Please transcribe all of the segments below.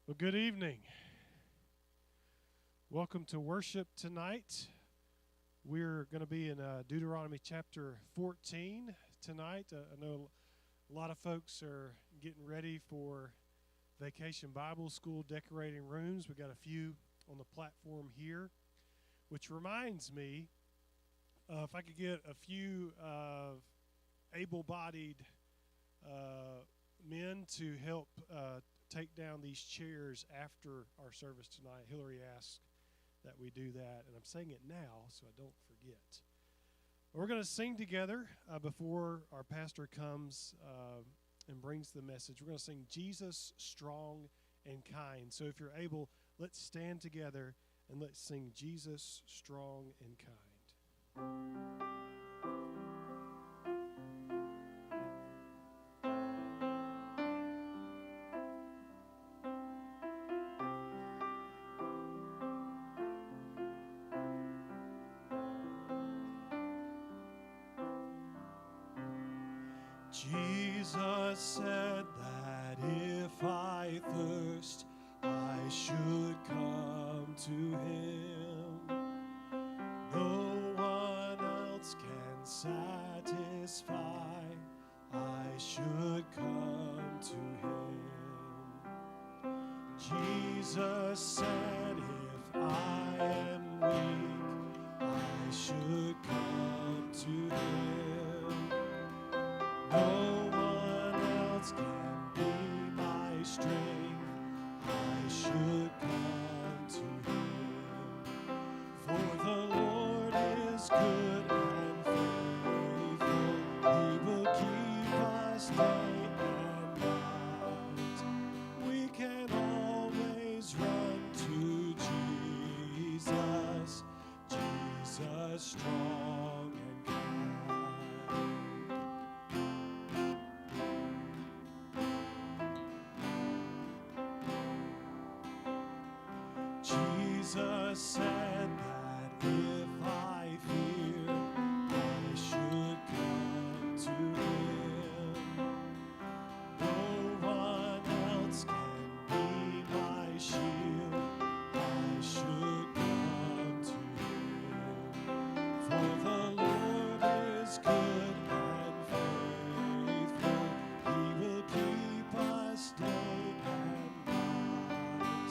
Well, good evening. Welcome to worship tonight. We're going to be in Deuteronomy chapter 14 tonight. I know a lot of folks are getting ready for Vacation Bible School, decorating rooms. We've got a few on the platform here, which reminds me, if I could get a few able-bodied men to help take down these chairs after our service tonight. Hillary asked that we do that, and I'm saying it now so I don't forget. We're going to sing together before our pastor comes and brings the message. We're going to sing Jesus, Strong and Kind. So if you're able, let's stand together and let's sing Jesus, Strong and Kind. Jesus said that if I thirst, I should come to him. No one else can satisfy, I should come to him. Jesus said if I am weak, I should come to him. No one else can be my strength, I should come to him. For the Lord is good and faithful, he will keep us day and night. We can always run to Jesus, Jesus strong and kind. Jesus said that if I fear, I should come to him. No one else can be my shield, I should come to him. For the Lord is good and faithful, he will keep us day and night.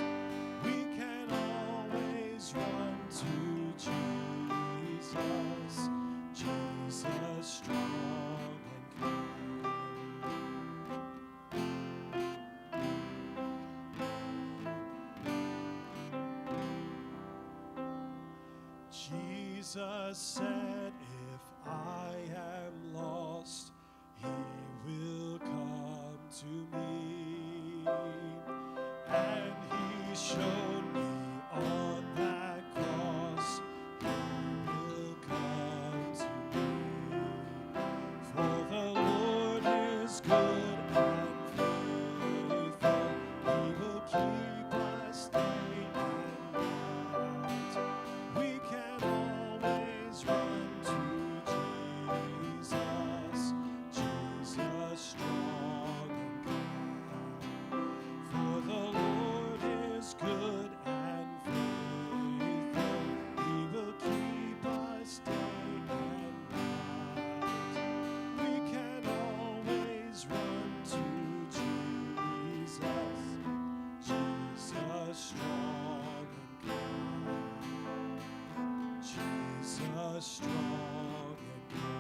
We can always run to Jesus, Jesus strong and kind. Jesus said, if I am lost, he will come to me. And he showed me on that cross, he will come to me. For the Lord is good and faithful, he will keep us day and night. We can always run to Jesus, Jesus strong and kind. For the Lord is good and faithful, he will keep us day and night. We can always run to Jesus, Jesus strong and kind, Jesus strong and kind.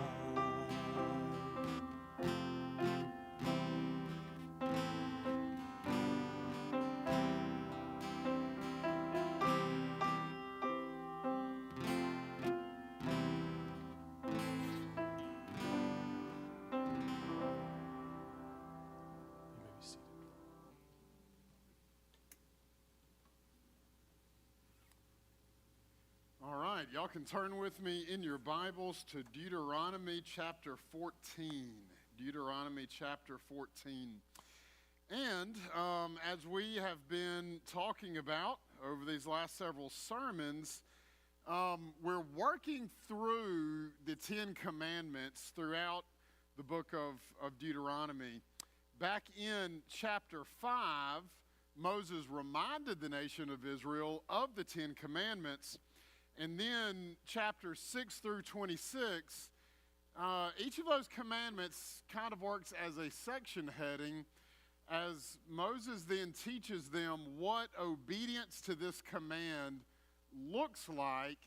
You may be seated. All right, y'all can turn with me in your Bibles to Deuteronomy chapter 14. Deuteronomy chapter 14. And as we have been talking about over these last several sermons, we're working through the Ten Commandments throughout the book of Deuteronomy. Back in chapter 5, Moses reminded the nation of Israel of the Ten Commandments. And then chapters 6 through 26, each of those commandments kind of works as a section heading as Moses then teaches them what obedience to this command looks like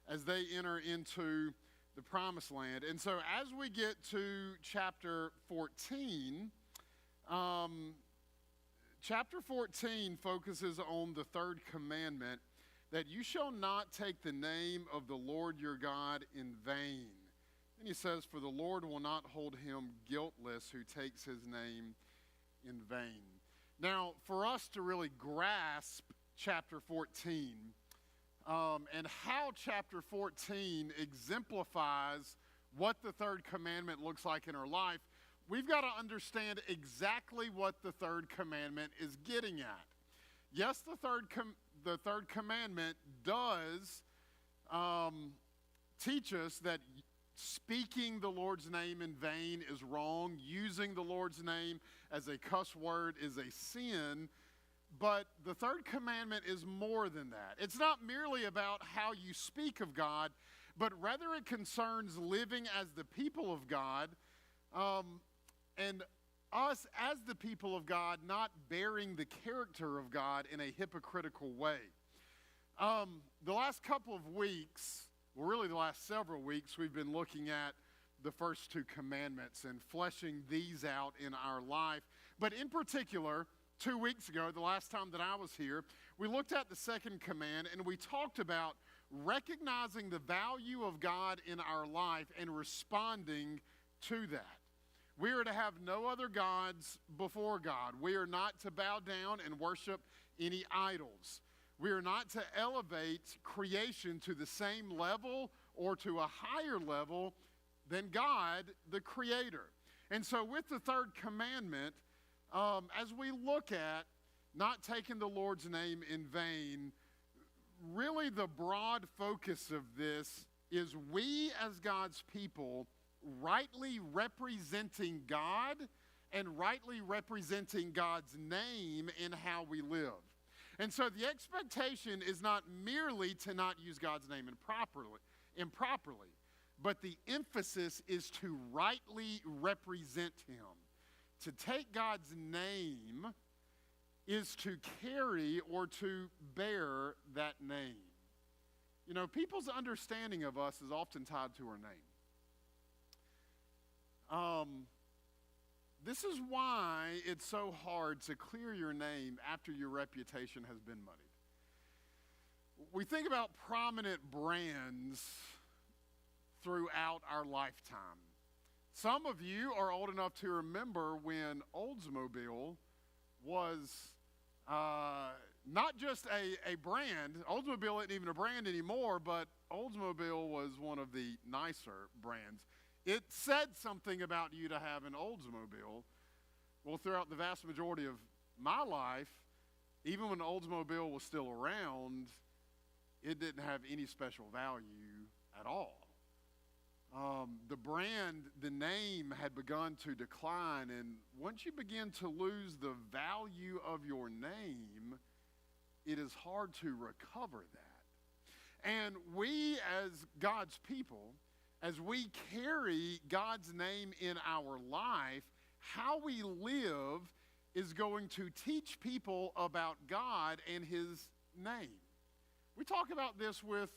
as they enter into the promised land. And so as we get to chapter 14, chapter 14 focuses on the third commandment, that you shall not take the name of the Lord your God in vain. And he says, for the Lord will not hold him guiltless who takes his name in vain. Now, for us to really grasp chapter 14 and how chapter 14 exemplifies what the third commandment looks like in our life, we've got to understand exactly what the third commandment is getting at. Yes, the third commandment does teach us that speaking the Lord's name in vain is wrong. Using the Lord's name as a cuss word is a sin. But the third commandment is more than that. It's not merely about how you speak of God, but rather it concerns living as the people of God, and us as the people of God not bearing the character of God in a hypocritical way. The last couple of weeks, well, really the last several weeks, we've been looking at the first two commandments and fleshing these out in our life. But in particular, 2 weeks ago, the last time that I was here, we looked at the second command and we talked about recognizing the value of God in our life and responding to that. We are to have no other gods before God. We are not to bow down and worship any idols. We are not to elevate creation to the same level or to a higher level than God, the Creator. And so with the third commandment, as we look at not taking the Lord's name in vain, really the broad focus of this is we as God's people rightly representing God and rightly representing God's name in how we live. And so the expectation is not merely to not use God's name improperly, but the emphasis is to rightly represent him. To take God's name is to carry or to bear that name. You know, people's understanding of us is often tied to our name. This is why it's so hard to clear your name after your reputation has been muddied. We think about prominent brands throughout our lifetime. Some of you are old enough to remember when Oldsmobile was not just a brand. Oldsmobile isn't even a brand anymore, but Oldsmobile was one of the nicer brands. It said something about you to have an Oldsmobile. Well, throughout the vast majority of my life, even when Oldsmobile was still around, it didn't have any special value at all. The brand, the name had begun to decline, and once you begin to lose the value of your name, it is hard to recover that. And we as God's people, as we carry God's name in our life, how we live is going to teach people about God and his name. We talk about this with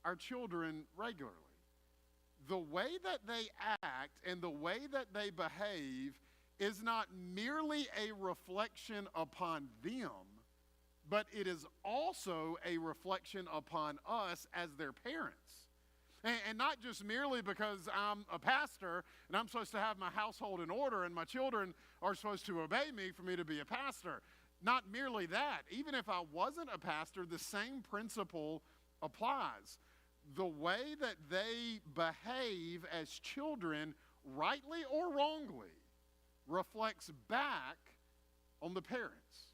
our children regularly. The way that they act and the way that they behave is not merely a reflection upon them, but it is also a reflection upon us as their parents. And not just merely because I'm a pastor and I'm supposed to have my household in order and my children are supposed to obey me for me to be a pastor. Not merely that. Even if I wasn't a pastor, the same principle applies. The way that they behave as children, rightly or wrongly, reflects back on the parents.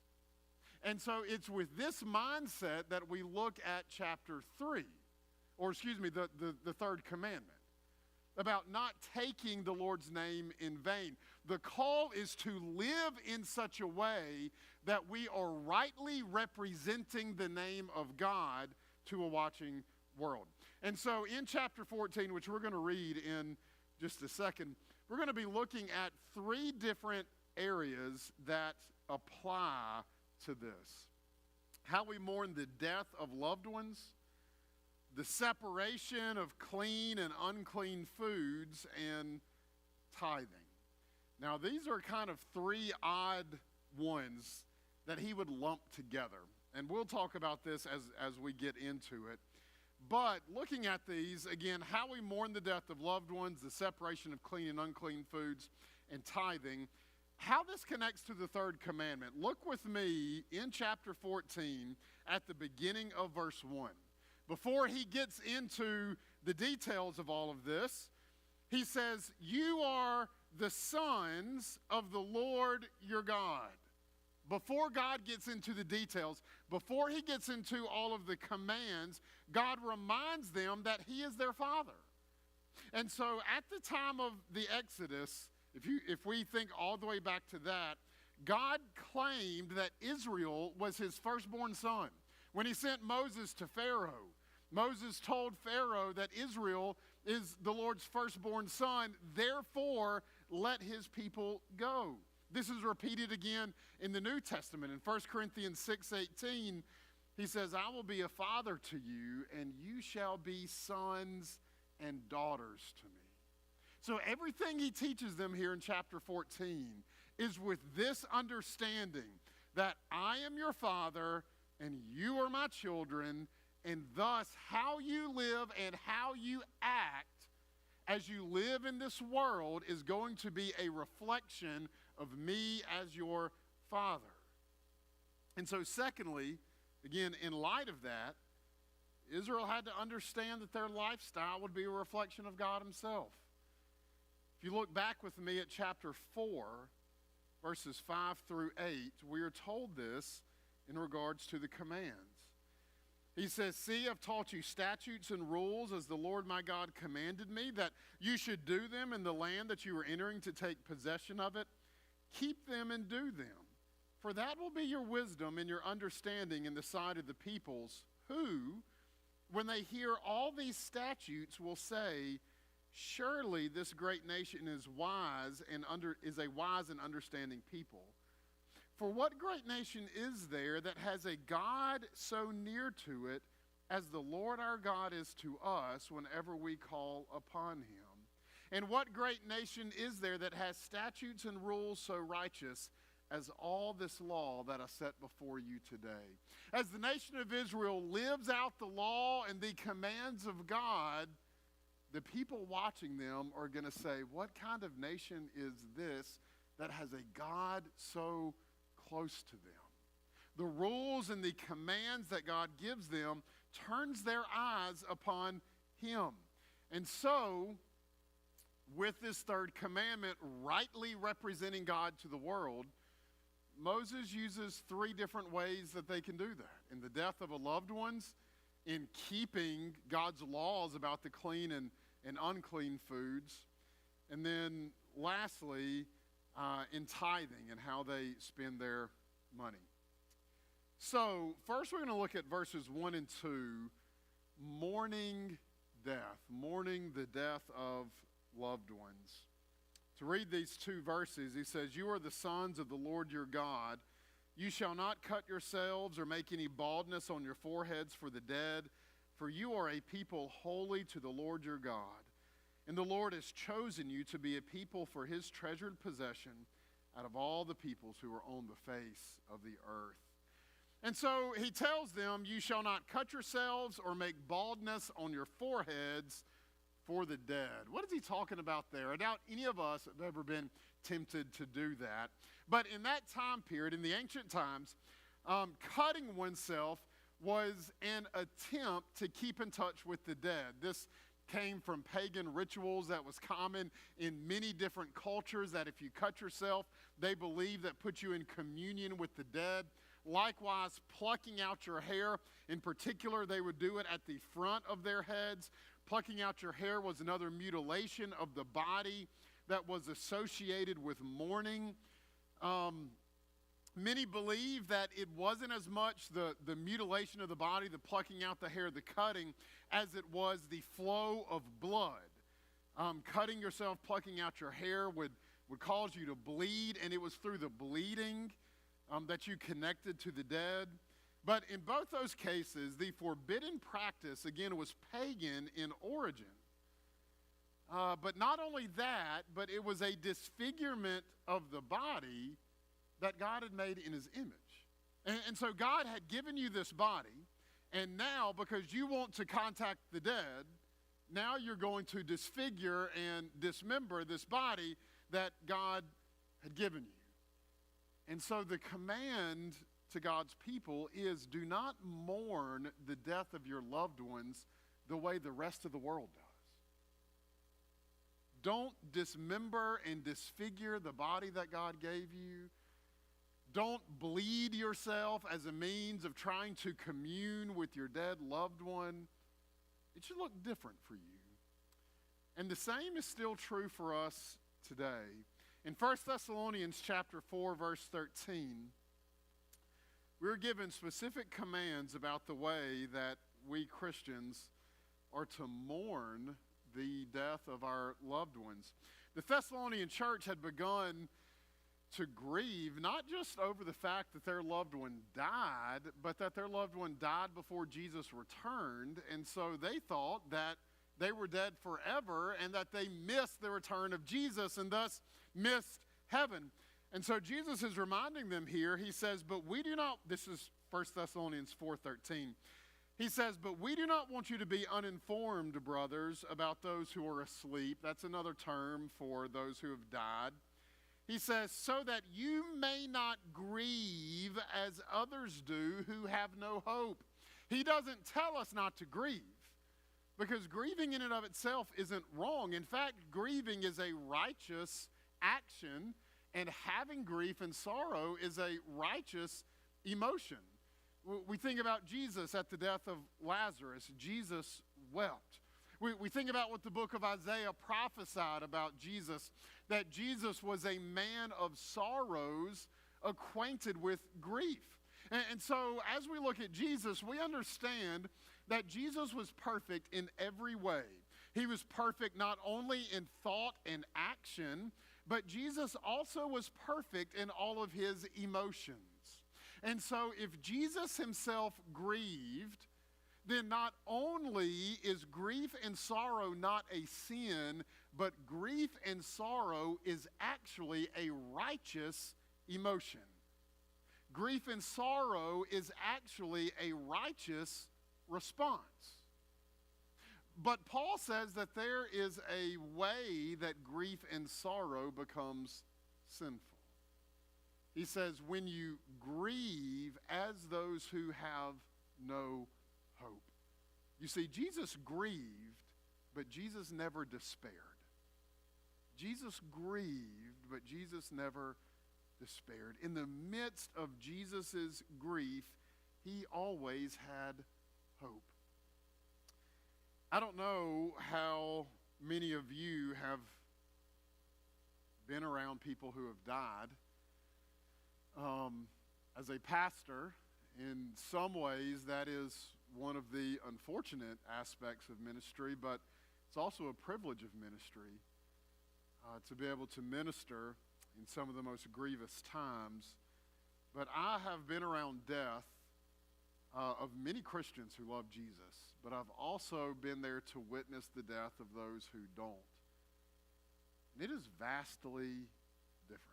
And so it's with this mindset that we look at chapter 3, or excuse me, the third commandment, about not taking the Lord's name in vain. The call is to live in such a way that we are rightly representing the name of God to a watching world. And so in chapter 14, which we're going to read in just a second, we're going to be looking at 3 different areas that apply to this. How we mourn the death of loved ones, the separation of clean and unclean foods, and tithing. Now, these are kind of 3 odd ones that he would lump together. And we'll talk about this as we get into it. But looking at these, again, how we mourn the death of loved ones, the separation of clean and unclean foods, and tithing, how this connects to the 3rd commandment. Look with me in chapter 14 at the beginning of verse 1. Before he gets into the details of all of this, he says, "You are the sons of the Lord your God." Before God gets into the details, before he gets into all of the commands, God reminds them that he is their father. And so at the time of the Exodus, if we think all the way back to that, God claimed that Israel was his firstborn son. When he sent Moses to Pharaoh, Moses told Pharaoh that Israel is the Lord's firstborn son, therefore let his people go. This is repeated again in the New Testament. In 1 Corinthians 6:18, he says, "I will be a father to you, and you shall be sons and daughters to me." So everything he teaches them here in chapter 14 is with this understanding that I am your father, and you are my children, and thus how you live and how you act as you live in this world is going to be a reflection of me as your father. And so secondly, again, in light of that, Israel had to understand that their lifestyle would be a reflection of God himself. If you look back with me at chapter 4, verses 5 through 8, we are told this in regards to the commands. He says, "See, I've taught you statutes and rules as the Lord my God commanded me, that you should do them in the land that you are entering to take possession of it. Keep them and do them, for that will be your wisdom and your understanding in the sight of the peoples, who, when they hear all these statutes, will say, surely this great nation is wise and is a wise and understanding people. For what great nation is there that has a God so near to it as the Lord our God is to us whenever we call upon him? And what great nation is there that has statutes and rules so righteous as all this law that I set before you today?" As the nation of Israel lives out the law and the commands of God, the people watching them are going to say, what kind of nation is this that has a God so close to them? The rules and the commands that God gives them turns their eyes upon him. And so, with this 3rd commandment rightly representing God to the world, Moses uses 3 different ways that they can do that. In the death of a loved ones, in keeping God's laws about the clean and unclean foods, and then lastly, in tithing and how they spend their money. So first we're going to look at verses 1 and 2, mourning the death of loved ones. To read these 2 verses, he says, "You are the sons of the Lord your God. You shall not cut yourselves or make any baldness on your foreheads for the dead, for you are a people holy to the Lord your God. And the Lord has chosen you to be a people for his treasured possession out of all the peoples who are on the face of the earth." And so he tells them, you shall not cut yourselves or make baldness on your foreheads for the dead. What is he talking about there? I doubt any of us have ever been tempted to do that. But in that time period, in the ancient times, cutting oneself was an attempt to keep in touch with the dead. This came from pagan rituals that was common in many different cultures, that if you cut yourself, they believed that put you in communion with the dead. Likewise, plucking out your hair. In particular, they would do it at the front of their heads. Plucking out your hair was another mutilation of the body that was associated with mourning. Many believe that it wasn't as much the mutilation of the body, the plucking out the hair, the cutting, as it was the flow of blood. Cutting yourself, plucking out your hair would cause you to bleed, and it was through the bleeding that you connected to the dead. But in both those cases, the forbidden practice, again, was pagan in origin. But not only that, but it was a disfigurement of the body that God had made in his image. And so God had given you this body, and now because you want to contact the dead, now you're going to disfigure and dismember this body that God had given you. And so the command to God's people is, do not mourn the death of your loved ones the way the rest of the world does. Don't dismember and disfigure the body that God gave you. Don't bleed yourself as a means of trying to commune with your dead loved one. It should look different for you. And the same is still true for us today. In 1 Thessalonians chapter 4, verse 13, we're given specific commands about the way that we Christians are to mourn the death of our loved ones. The Thessalonian church had begun to grieve not just over the fact that their loved one died, but that their loved one died before Jesus returned. And so they thought that they were dead forever and that they missed the return of Jesus and thus missed heaven. And so Jesus is reminding them here. He says, but we do not, this is 1 Thessalonians 4:13. He says, but we do not want you to be uninformed, brothers, about those who are asleep. That's another term for those who have died. He says, so that you may not grieve as others do who have no hope. He doesn't tell us not to grieve, because grieving in and of itself isn't wrong. In fact, grieving is a righteous action, and having grief and sorrow is a righteous emotion. We think about Jesus at the death of Lazarus. Jesus wept. We think about what the book of Isaiah prophesied about Jesus, that Jesus was a man of sorrows, acquainted with grief. And so as we look at Jesus, we understand that Jesus was perfect in every way. He was perfect not only in thought and action, but Jesus also was perfect in all of his emotions. And so if Jesus himself grieved, then not only is grief and sorrow not a sin, but grief and sorrow is actually a righteous emotion. Grief and sorrow is actually a righteous response. But Paul says that there is a way that grief and sorrow becomes sinful. He says, when you grieve as those who have no hope. You see, Jesus grieved, but Jesus never despaired. Jesus grieved, but Jesus never despaired. In the midst of Jesus' grief, he always had hope. I don't know how many of you have been around people who have died. As a pastor, in some ways, that is one of the unfortunate aspects of ministry, but it's also a privilege of ministry to be able to minister in some of the most grievous times. But I have been around death of many Christians who love Jesus, but I've also been there to witness the death of those who don't. And it is vastly different.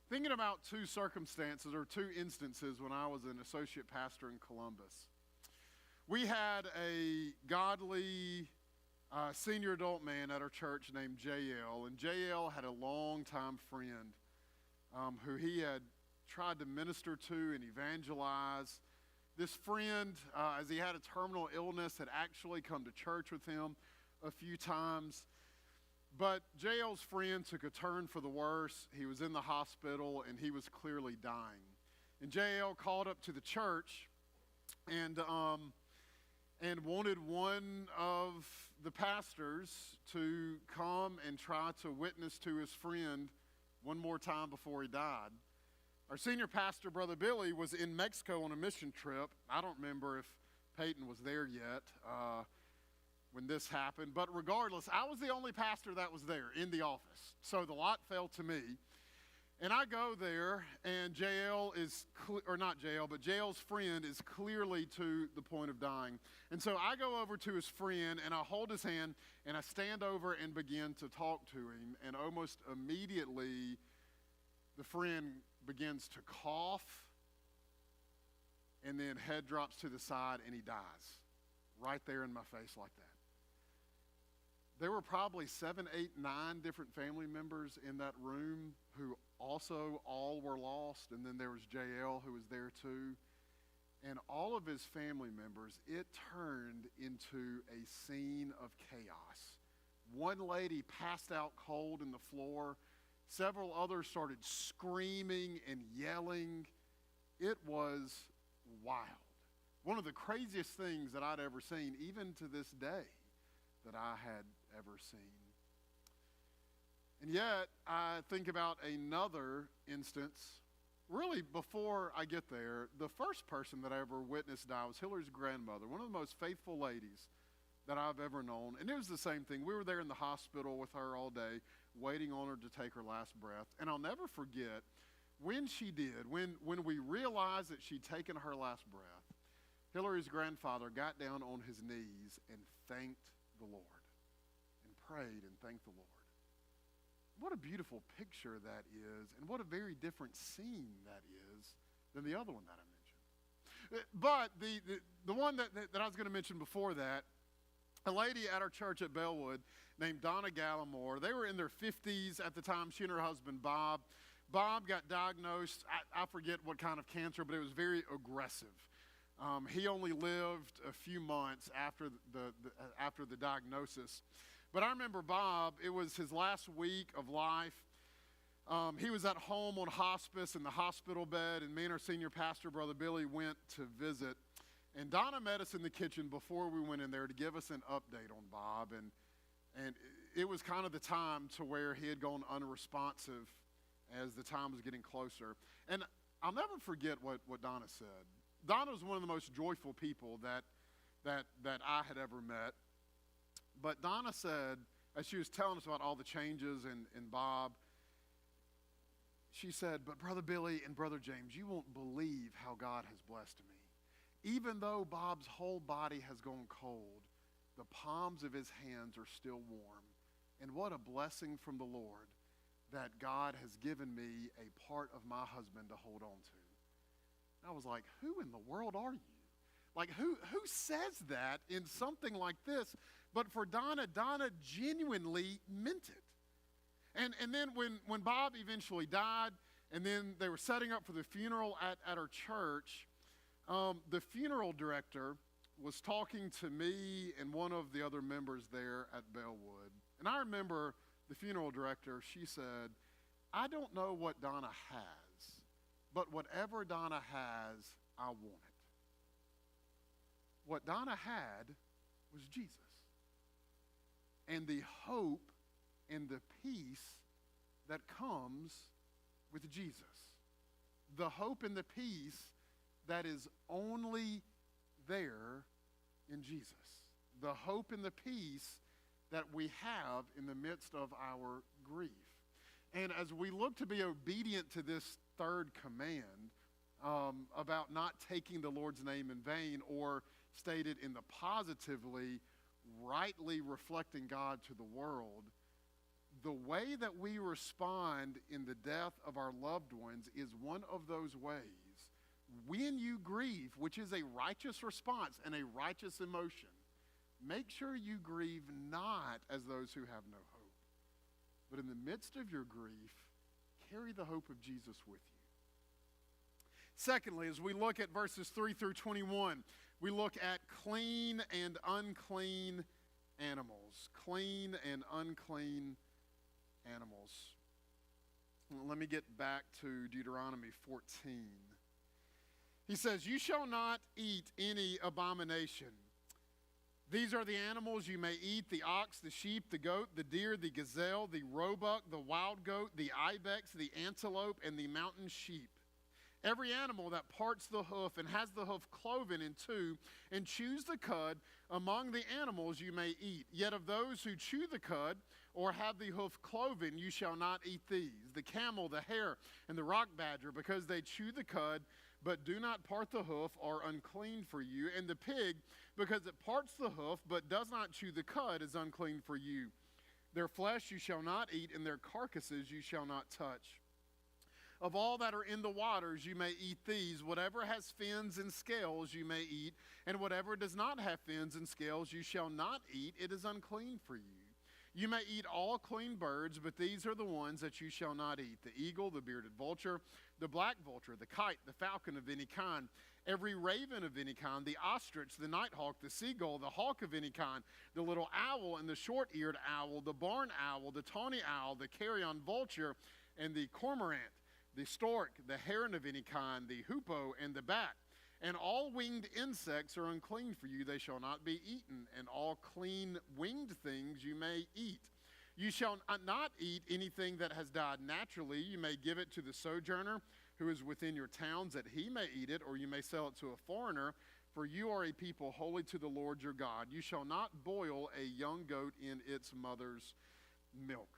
Thinking about two circumstances or two instances when I was an associate pastor in Columbus. We had a godly senior adult man at our church named J.L. And J.L. had a longtime friend who he had tried to minister to and evangelize. This friend, as he had a terminal illness, had actually come to church with him a few times. But J.L.'s friend took a turn for the worse. He was in the hospital, and he was clearly dying. And J.L. called up to the church, and and wanted one of the pastors to come and try to witness to his friend one more time before he died. Our senior pastor, Brother Billy, was in Mexico on a mission trip. I don't remember if Peyton was there yet when this happened, but regardless, I was the only pastor that was there in the office. So the lot fell to me. And I go there, and JL's friend is clearly to the point of dying. And so I go over to his friend, and I hold his hand, and I stand over and begin to talk to him. And almost immediately, the friend begins to cough, and then head drops to the side, and he dies right there in my face like that. There were probably 7, 8, 9 different family members in that room who also all were lost. And then there was JL who was there too. And all of his family members, it turned into a scene of chaos. One lady passed out cold in the floor. Several others started screaming and yelling. It was wild. One of the craziest things that I'd ever seen, even to this day, that I had ever seen. And yet, I think about another instance. Really, before I get there, the first person that I ever witnessed die was Hillary's grandmother, one of the most faithful ladies that I've ever known. And it was the same thing. We were there in the hospital with her all day, waiting on her to take her last breath. And I'll never forget when she did, when we realized that she'd taken her last breath, Hillary's grandfather got down on his knees and thanked the Lord and prayed and thanked the Lord. What a beautiful picture that is, and what a very different scene that is than the other one that I mentioned. But the one that I was going to mention before that, a lady at our church at Bellwood named Donna Gallimore, they were in their 50s at the time, she and her husband Bob. Bob got diagnosed, I forget what kind of cancer, but it was very aggressive. He only lived a few months after the diagnosis. But I remember Bob, it was his last week of life. He was at home on hospice in the hospital bed, and me and our senior pastor, Brother Billy, went to visit. And Donna met us in the kitchen before we went in there to give us an update on Bob. And it was kind of the time to where he had gone unresponsive as the time was getting closer. And I'll never forget what Donna said. Donna was one of the most joyful people that I had ever met. But Donna said, as she was telling us about all the changes in Bob, she said, but Brother Billy and Brother James, you won't believe how God has blessed me. Even though Bob's whole body has gone cold, the palms of his hands are still warm. And what a blessing from the Lord that God has given me a part of my husband to hold on to. I was like, who in the world are you? Like, who says that in something like this? But for Donna genuinely meant it. And then when Bob eventually died, and then they were setting up for the funeral at our church, the funeral director was talking to me and one of the other members there at Bellwood. And I remember the funeral director, she said, I don't know what Donna has, but whatever Donna has, I want it. What Donna had was Jesus. And the hope and the peace that comes with Jesus. The hope and the peace that is only there in Jesus. The hope and the peace that we have in the midst of our grief. And as we look to be obedient to this third command about not taking the Lord's name in vain, or stated in the positively, rightly reflecting God to the world, the way that we respond in the death of our loved ones is one of those ways. When you grieve, which is a righteous response and a righteous emotion, make sure you grieve not as those who have no hope, but in the midst of your grief, carry the hope of Jesus with you. Secondly, as we look at verses 3 through 21, we look at clean and unclean animals. Clean and unclean animals. Let me get back to Deuteronomy 14. He says, you shall not eat any abomination. These are the animals you may eat: the ox, the sheep, the goat, the deer, the gazelle, the roebuck, the wild goat, the ibex, the antelope, and the mountain sheep. Every animal that parts the hoof and has the hoof cloven in two and chews the cud, among the animals you may eat. Yet of those who chew the cud or have the hoof cloven, you shall not eat these: the camel, the hare, and the rock badger, because they chew the cud but do not part the hoof, are unclean for you. And the pig, because it parts the hoof but does not chew the cud, is unclean for you. Their flesh you shall not eat, and their carcasses you shall not touch. Of all that are in the waters you may eat these: whatever has fins and scales you may eat, and whatever does not have fins and scales you shall not eat. It is unclean for you. You may eat all clean birds, but these are the ones that you shall not eat: the eagle, the bearded vulture, the black vulture, the kite, the falcon of any kind, every raven of any kind, the ostrich, the nighthawk, the seagull, the hawk of any kind, the little owl and the short-eared owl, the barn owl, the tawny owl, the carrion vulture, and the cormorant, the stork, the heron of any kind, the hoopoe, and the bat. And all winged insects are unclean for you. They shall not be eaten. And all clean winged things you may eat. You shall not eat anything that has died naturally. You may give it to the sojourner who is within your towns, that he may eat it, or you may sell it to a foreigner. For you are a people holy to the Lord your God. You shall not boil a young goat in its mother's milk.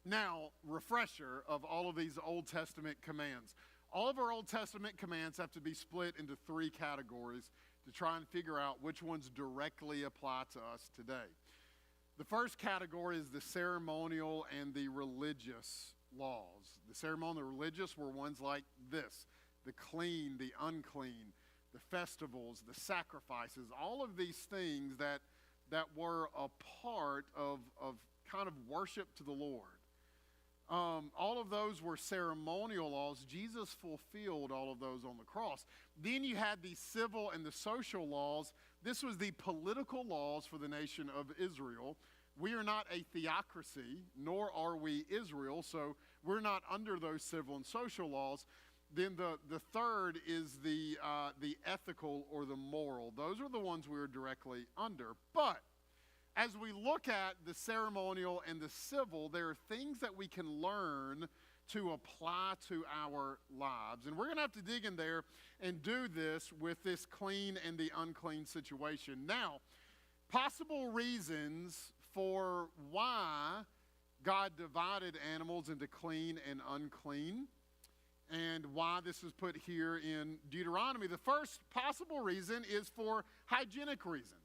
Now, refresher of all of these Old Testament commands. All of our Old Testament commands have to be split into three categories to try and figure out which ones directly apply to us today. The first category is the ceremonial and the religious laws. The ceremonial and religious were ones like this: the clean, the unclean, the festivals, the sacrifices, all of these things that were a part of kind of worship to the Lord. All of those were ceremonial laws. Jesus fulfilled all of those on the cross. Then you had the civil and the social laws. This was the political laws for the nation of Israel. We are not a theocracy, nor are we Israel, so we're not under those civil and social laws. Then the third is the ethical or the moral. Those are the ones we are directly under. But as we look at the ceremonial and the civil, there are things that we can learn to apply to our lives. And we're going to have to dig in there and do this with this clean and the unclean situation. Now, possible reasons for why God divided animals into clean and unclean, and why this is put here in Deuteronomy. The first possible reason is for hygienic reasons.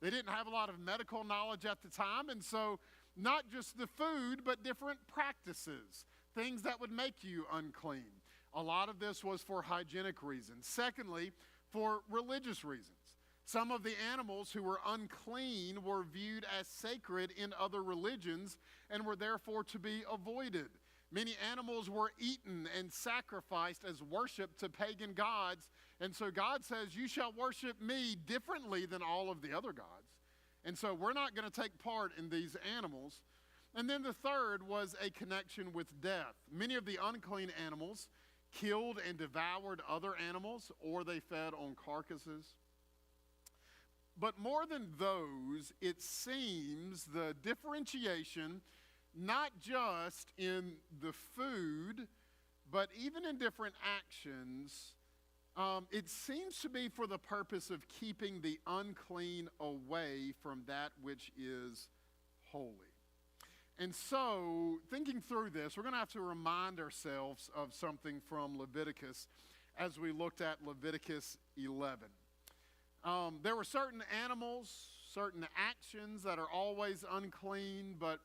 They didn't have a lot of medical knowledge at the time, and so not just the food, but different practices, things that would make you unclean. A lot of this was for hygienic reasons. Secondly, for religious reasons. Some of the animals who were unclean were viewed as sacred in other religions and were therefore to be avoided. Many animals were eaten and sacrificed as worship to pagan gods. And so God says, you shall worship me differently than all of the other gods. And so we're not going to take part in these animals. And then the third was a connection with death. Many of the unclean animals killed and devoured other animals, or they fed on carcasses. But more than those, it seems the differentiation, not just in the food, but even in different actions, it seems to be for the purpose of keeping the unclean away from that which is holy. And so, thinking through this, we're going to have to remind ourselves of something from Leviticus as we looked at Leviticus 11. There were certain animals, certain actions that are always unclean, but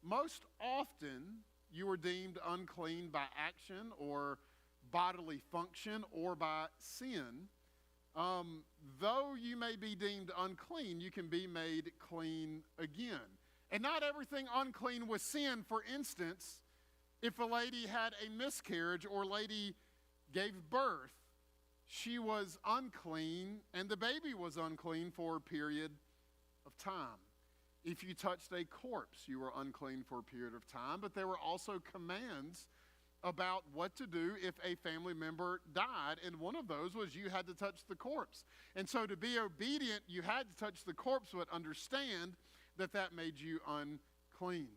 most often you were deemed unclean by action or bodily function or by sin. Though you may be deemed unclean, you can be made clean again. And not everything unclean was sin. For instance, if a lady had a miscarriage or lady gave birth, she was unclean and the baby was unclean for a period of time. If you touched a corpse, you were unclean for a period of time. But there were also commands about what to do if a family member died, and one of those was you had to touch the corpse. And so to be obedient, you had to touch the corpse, but understand that that made you unclean.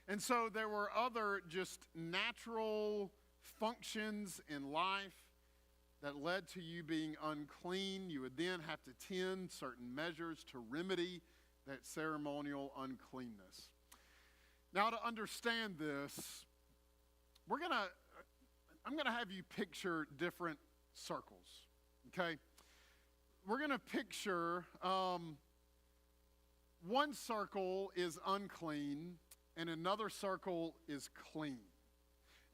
And so there were other just natural functions in life that led to you being unclean. You would then have to tend certain measures to remedy that ceremonial uncleanness. Now, to understand this, I'm gonna have you picture different circles, okay? We're gonna picture one circle is unclean and another circle is clean.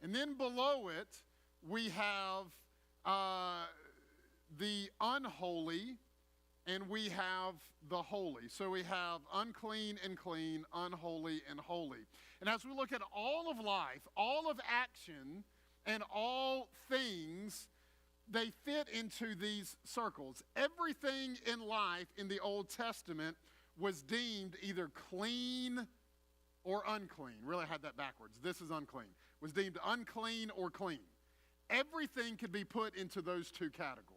And then below it, we have the unholy and we have the holy. So we have unclean and clean, unholy and holy. And as we look at all of life, all of action, and all things, they fit into these circles. Everything in life in the Old Testament was deemed either clean or unclean. Really had that backwards. This is unclean. Was deemed unclean or clean. Everything could be put into those two categories.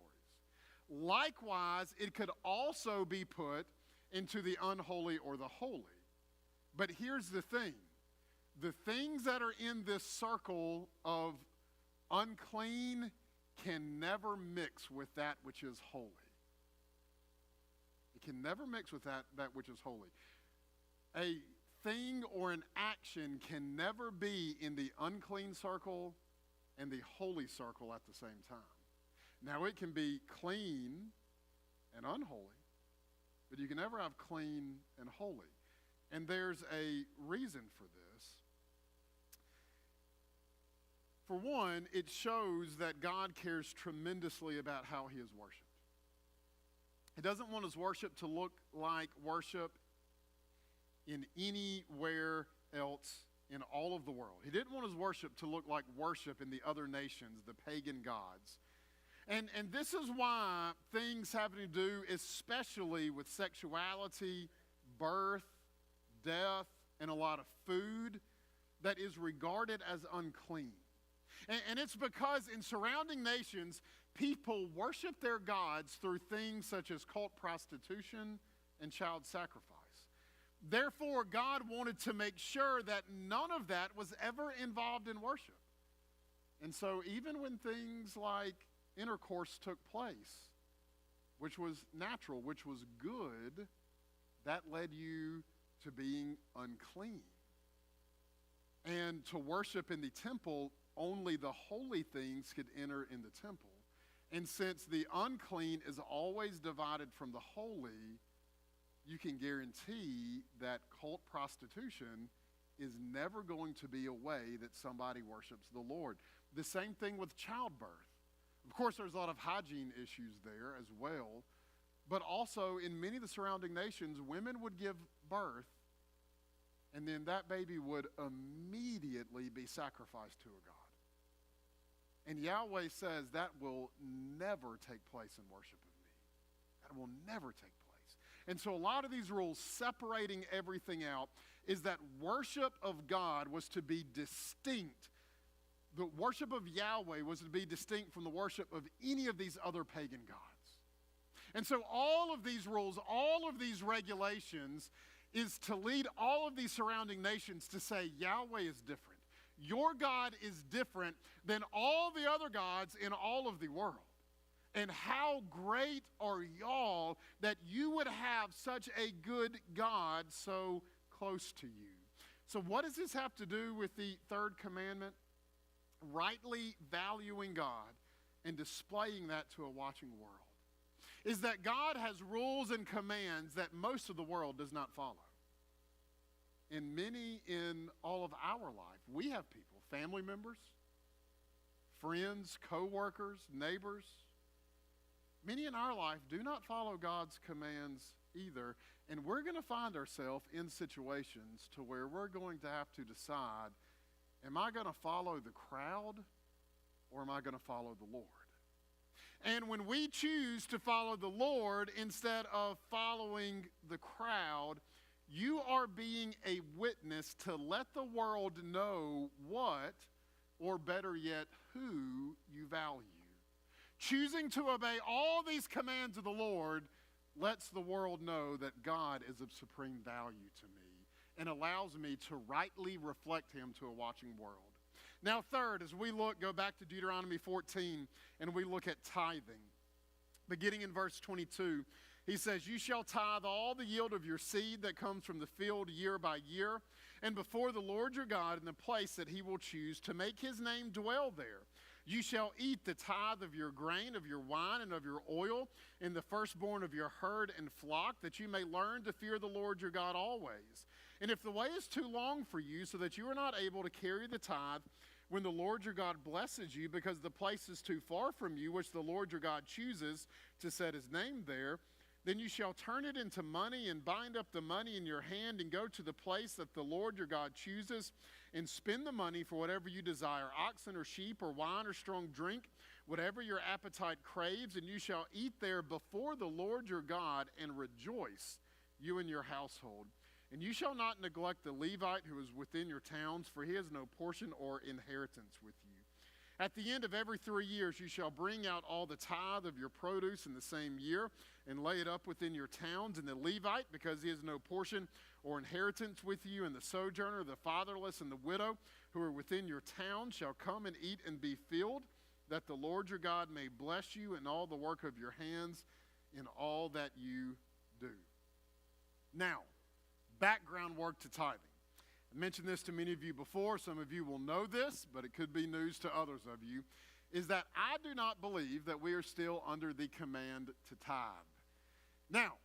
Likewise, it could also be put into the unholy or the holy. But here's the thing. The things that are in this circle of unclean can never mix with that which is holy. It can never mix with that which is holy. A thing or an action can never be in the unclean circle and the holy circle at the same time. Now, it can be clean and unholy, but you can never have clean and holy. And there's a reason for this. For one, it shows that God cares tremendously about how he is worshiped. He doesn't want his worship to look like worship in anywhere else in all of the world. He didn't want his worship to look like worship in the other nations, the pagan gods. And this is why things having to do especially with sexuality, birth, death, and a lot of food that is regarded as unclean. And it's because in surrounding nations, people worship their gods through things such as cult prostitution and child sacrifice. Therefore, God wanted to make sure that none of that was ever involved in worship. And so even when things like intercourse took place, which was natural, which was good, that led you to being unclean. And to worship in the temple, only the holy things could enter in the temple. And since the unclean is always divided from the holy, you can guarantee that cult prostitution is never going to be a way that somebody worships the Lord. The same thing with childbirth. Of course, there's a lot of hygiene issues there as well, but also in many of the surrounding nations, women would give birth, and then that baby would immediately be sacrificed to a god. And Yahweh says that will never take place in worship of me. That will never take place. And so a lot of these rules separating everything out is that worship of God was to be distinct. The worship of Yahweh was to be distinct from the worship of any of these other pagan gods. And so all of these rules, all of these regulations is to lead all of these surrounding nations to say Yahweh is different. Your God is different than all the other gods in all of the world. And how great are y'all that you would have such a good God so close to you. So what does this have to do with the third commandment? Rightly valuing God and displaying that to a watching world. Is that God has rules and commands that most of the world does not follow. And many in all of our life, we have people, family members, friends, co-workers, neighbors. Many in our life do not follow God's commands either. And we're going to find ourselves in situations to where we're going to have to decide, am I going to follow the crowd or am I going to follow the Lord? And when we choose to follow the Lord instead of following the crowd, you are being a witness to let the world know what or better yet, who you value. Choosing to obey all these commands of the Lord lets the world know that God is of supreme value to me and allows me to rightly reflect him to a watching world. Now, third, as we go back to Deuteronomy 14 and we look at tithing. Beginning in verse 22, he says, "You shall tithe all the yield of your seed that comes from the field year by year, and before the Lord your God in the place that he will choose to make his name dwell there. You shall eat the tithe of your grain, of your wine, and of your oil, and the firstborn of your herd and flock, that you may learn to fear the Lord your God always. And if the way is too long for you, so that you are not able to carry the tithe, when the Lord your God blesses you, because the place is too far from you, which the Lord your God chooses to set his name there, then you shall turn it into money and bind up the money in your hand and go to the place that the Lord your God chooses and spend the money for whatever you desire, oxen or sheep or wine or strong drink, whatever your appetite craves, and you shall eat there before the Lord your God and rejoice, you and your household. And you shall not neglect the Levite who is within your towns, for he has no portion or inheritance with you. At the end of every 3 years you shall bring out all the tithe of your produce in the same year and lay it up within your towns. And the Levite, because he has no portion or inheritance with you, and the sojourner, the fatherless, and the widow who are within your town shall come and eat and be filled, that the Lord your God may bless you in all the work of your hands in all that you do." Now, background work to tithing. I mentioned this to many of you before. Some of you will know this, but it could be news to others of you, is that I do not believe that we are still under the command to tithe. Now,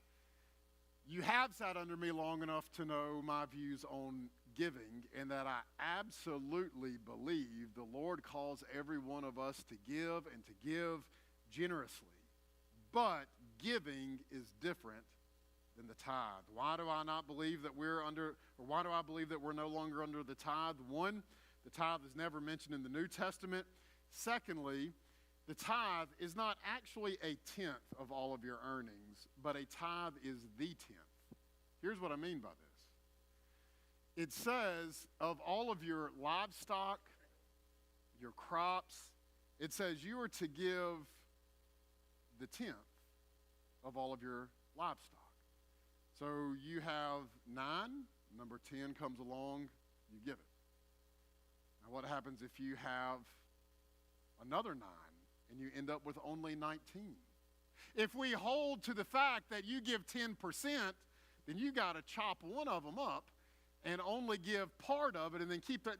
you have sat under me long enough to know my views on giving, and that I absolutely believe the Lord calls every one of us to give and to give generously. But giving is different than the tithe. Why do I not believe that why do I believe that we're no longer under the tithe? One, the tithe is never mentioned in the New Testament. Secondly, the tithe is not actually a tenth of all of your earnings, but a tithe is the tenth. Here's what I mean by this. It says of all of your livestock, your crops, it says you are to give the tenth of all of your livestock. So you have 9, number 10 comes along, you give it. Now what happens if you have another 9 and you end up with only 19? If we hold to the fact that you give 10%, then you got to chop one of them up and only give part of it and then keep that.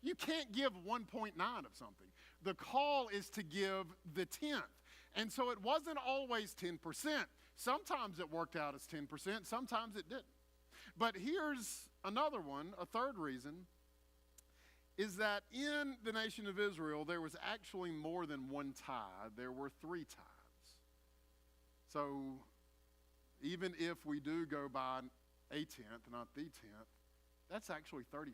You can't give 1.9 of something. The call is to give the 10th. And so it wasn't always 10%. Sometimes it worked out as 10%, sometimes it didn't. But here's another one, a third reason, is that in the nation of Israel, there was actually more than one tithe. There were 3 tithes. So even if we do go by a tenth, not the 10th, that's actually 30%.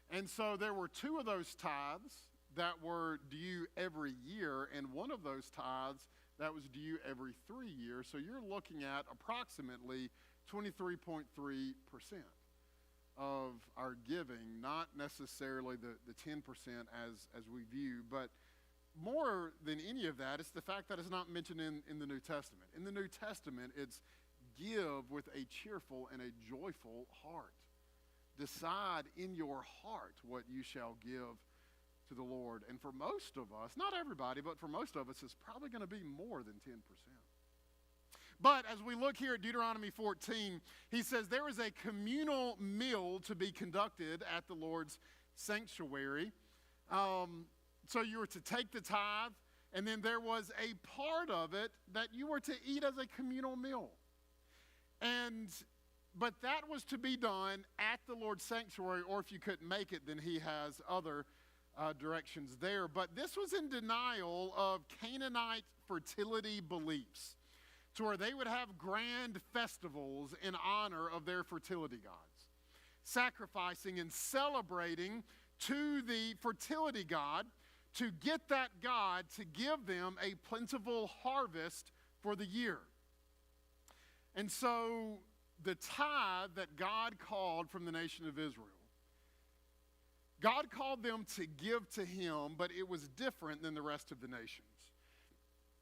And so there were 2 of those tithes that were due every year, and one of those tithes that was due every 3 years. So you're looking at approximately 23.3% of our giving, not necessarily the 10% as we view, but more than any of that, it's the fact that it's not mentioned in the New Testament. In the New Testament, it's give with a cheerful and a joyful heart. Decide in your heart what you shall give to the Lord. And for most of us, not everybody, but for most of us, it's probably going to be more than 10%. But as we look here at Deuteronomy 14, he says there is a communal meal to be conducted at the Lord's sanctuary. So you were to take the tithe, and then there was a part of it that you were to eat as a communal meal. But that was to be done at the Lord's sanctuary, or if you couldn't make it, then he has other directions there. But this was in denial of Canaanite fertility beliefs, to where they would have grand festivals in honor of their fertility gods, sacrificing and celebrating to the fertility god to get that god to give them a plentiful harvest for the year. And so the tithe that God called from the nation of Israel, God called them to give to him, but it was different than the rest of the nations.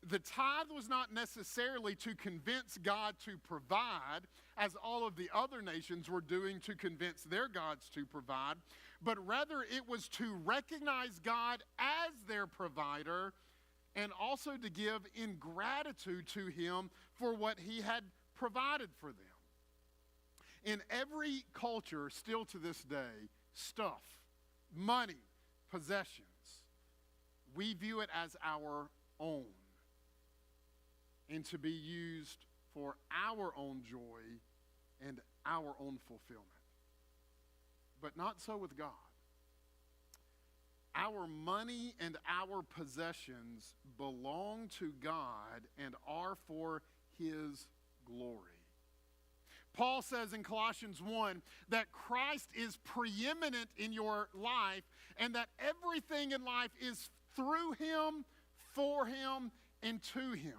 The tithe was not necessarily to convince God to provide, as all of the other nations were doing to convince their gods to provide, but rather it was to recognize God as their provider and also to give in gratitude to him for what he had provided for them. In every culture, still to this day, stuff, money, possessions, we view it as our own and to be used for our own joy and our own fulfillment. But not so with God. Our money and our possessions belong to God and are for his glory. Paul says in Colossians 1 that Christ is preeminent in your life and that everything in life is through him, for him, and to him.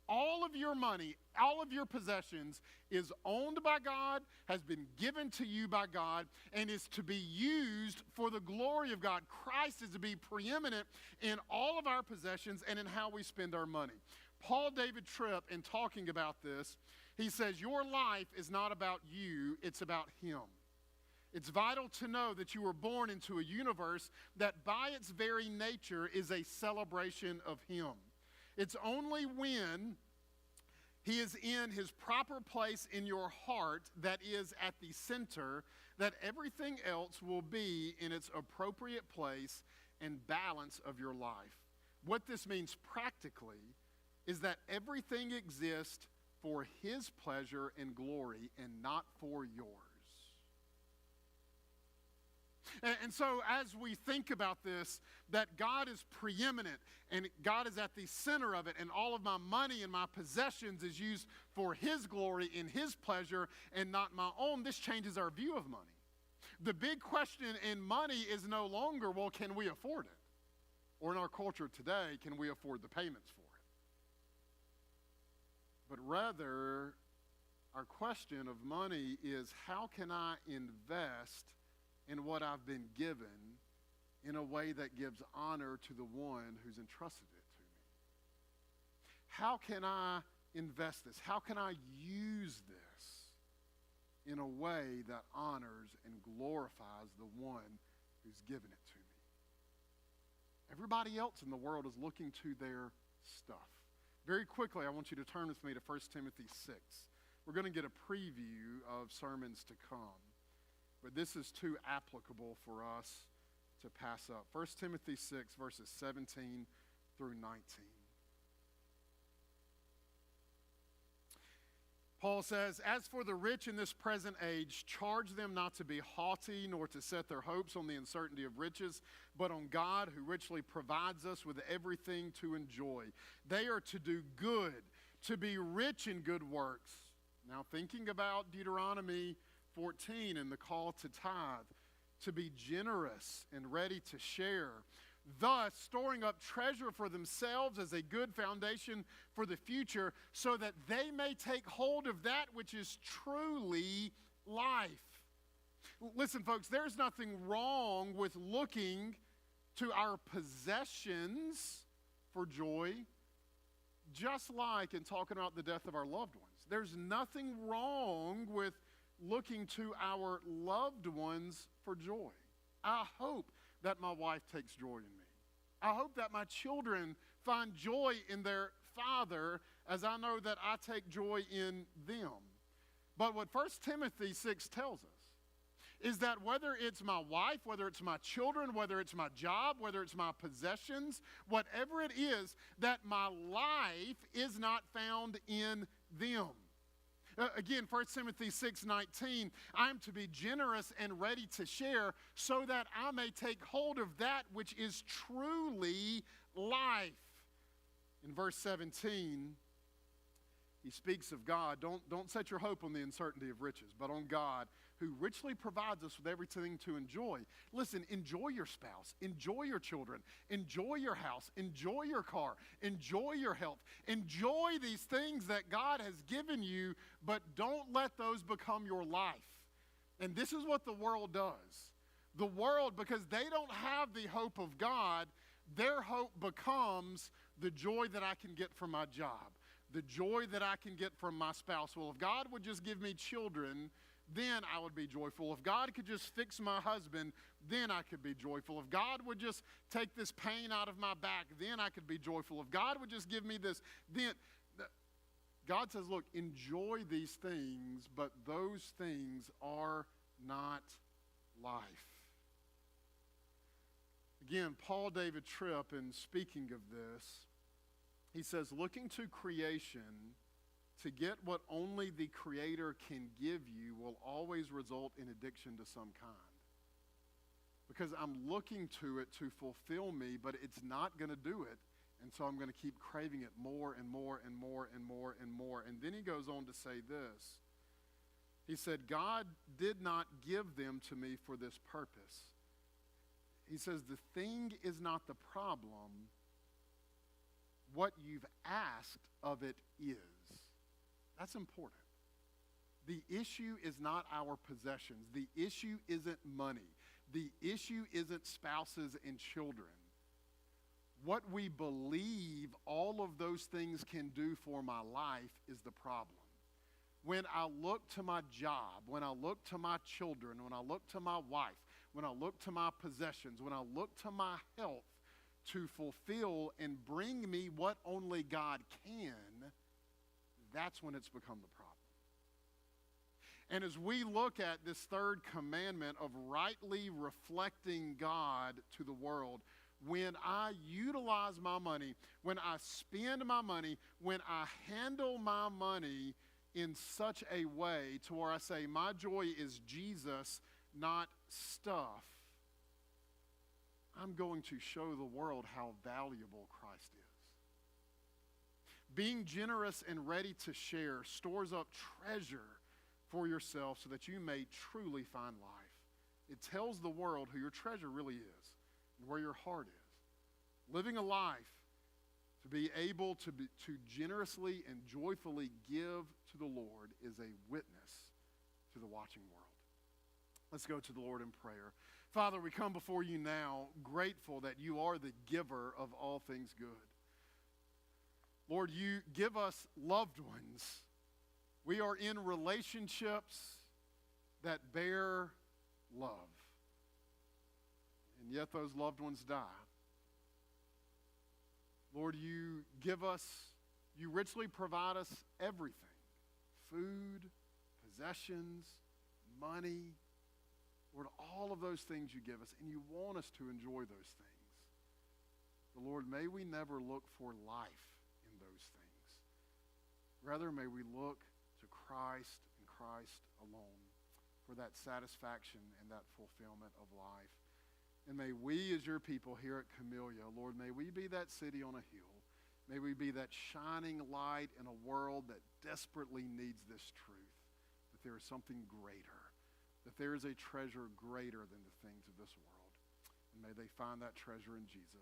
All of your money, all of your possessions is owned by God, has been given to you by God, and is to be used for the glory of God. Christ is to be preeminent in all of our possessions and in how we spend our money. Paul David Tripp, in talking about this, he says, your life is not about you, it's about him. It's vital to know that you were born into a universe that by its very nature is a celebration of him. It's only when he is in his proper place in your heart, that is at the center, that everything else will be in its appropriate place and balance of your life. What this means practically is that everything exists for his pleasure and glory and not for yours. And so as we think about this, that God is preeminent and God is at the center of it, and all of my money and my possessions is used for his glory and his pleasure and not my own, this changes our view of money. The big question in money is no longer, well, can we afford it? Or in our culture today, can we afford the payments for it? But rather, our question of money is, how can I invest in what I've been given in a way that gives honor to the one who's entrusted it to me? How can I invest this? How can I use this in a way that honors and glorifies the one who's given it to me? Everybody else in the world is looking to their stuff. Very quickly, I want you to turn with me to 1 Timothy 6. We're going to get a preview of sermons to come. But this is too applicable for us to pass up. 1 Timothy 6, verses 17 through 19. Paul says, as for the rich in this present age, charge them not to be haughty, nor to set their hopes on the uncertainty of riches, but on God, who richly provides us with everything to enjoy. They are to do good, to be rich in good works. Now, thinking about Deuteronomy 14 and the call to tithe, to be generous and ready to share, thus storing up treasure for themselves as a good foundation for the future, so that they may take hold of that which is truly life. Listen, folks, there's nothing wrong with looking to our possessions for joy, just like in talking about the death of our loved ones. There's nothing wrong with looking to our loved ones for joy. I hope that my wife takes joy in me. I hope that my children find joy in their father, as I know that I take joy in them. But what 1 Timothy 6 tells us is that whether it's my wife, whether it's my children, whether it's my job, whether it's my possessions, whatever it is, that my life is not found in them. Again, 1 Timothy 6:19, I am to be generous and ready to share so that I may take hold of that which is truly life. In verse 17, he speaks of God. Don't set your hope on the uncertainty of riches, but on God, who richly provides us with everything to enjoy. Listen, enjoy your spouse, enjoy your children, enjoy your house, enjoy your car, enjoy your health, enjoy these things that God has given you, but don't let those become your life. And this is what the world does. The world, because they don't have the hope of God, their hope becomes the joy that I can get from my job, the joy that I can get from my spouse. Well, if God would just give me children, then I would be joyful. If God could just fix my husband, then I could be joyful. If God would just take this pain out of my back, then I could be joyful. If God would just give me this, then God says, look, enjoy these things, but those things are not life. Again, Paul David Tripp, in speaking of this, he says, looking to creation to get what only the Creator can give you will always result in addiction to some kind. Because I'm looking to it to fulfill me, but it's not going to do it. And so I'm going to keep craving it more and more and more and more and more. And then he goes on to say this. He said, God did not give them to me for this purpose. He says, the thing is not the problem. What you've asked of it is. That's important. The issue is not our possessions. The issue isn't money. The issue isn't spouses and children. What we believe all of those things can do for my life is the problem. When I look to my job, when I look to my children, when I look to my wife, when I look to my possessions, when I look to my health to fulfill and bring me what only God can, that's when it's become the problem. And as we look at this third commandment of rightly reflecting God to the world, when I utilize my money, when I spend my money, when I handle my money in such a way to where I say my joy is Jesus, not stuff, I'm going to show the world how valuable Christ is. Being generous and ready to share stores up treasure for yourself so that you may truly find life. It tells the world who your treasure really is and where your heart is. Living a life to be able to generously and joyfully give to the Lord is a witness to the watching world. Let's go to the Lord in prayer. Father, we come before you now grateful that you are the giver of all things good. Lord, you give us loved ones. We are in relationships that bear love. And yet those loved ones die. Lord, you richly provide us everything. Food, possessions, money. Lord, all of those things you give us, and you want us to enjoy those things. But Lord, may we never look for life in those things. Rather, may we look to Christ and Christ alone for that satisfaction and that fulfillment of life. And may we as your people here at Camellia, Lord, may we be that city on a hill. May we be that shining light in a world that desperately needs this truth, that there is something greater, that there is a treasure greater than the things of this world. And may they find that treasure in Jesus.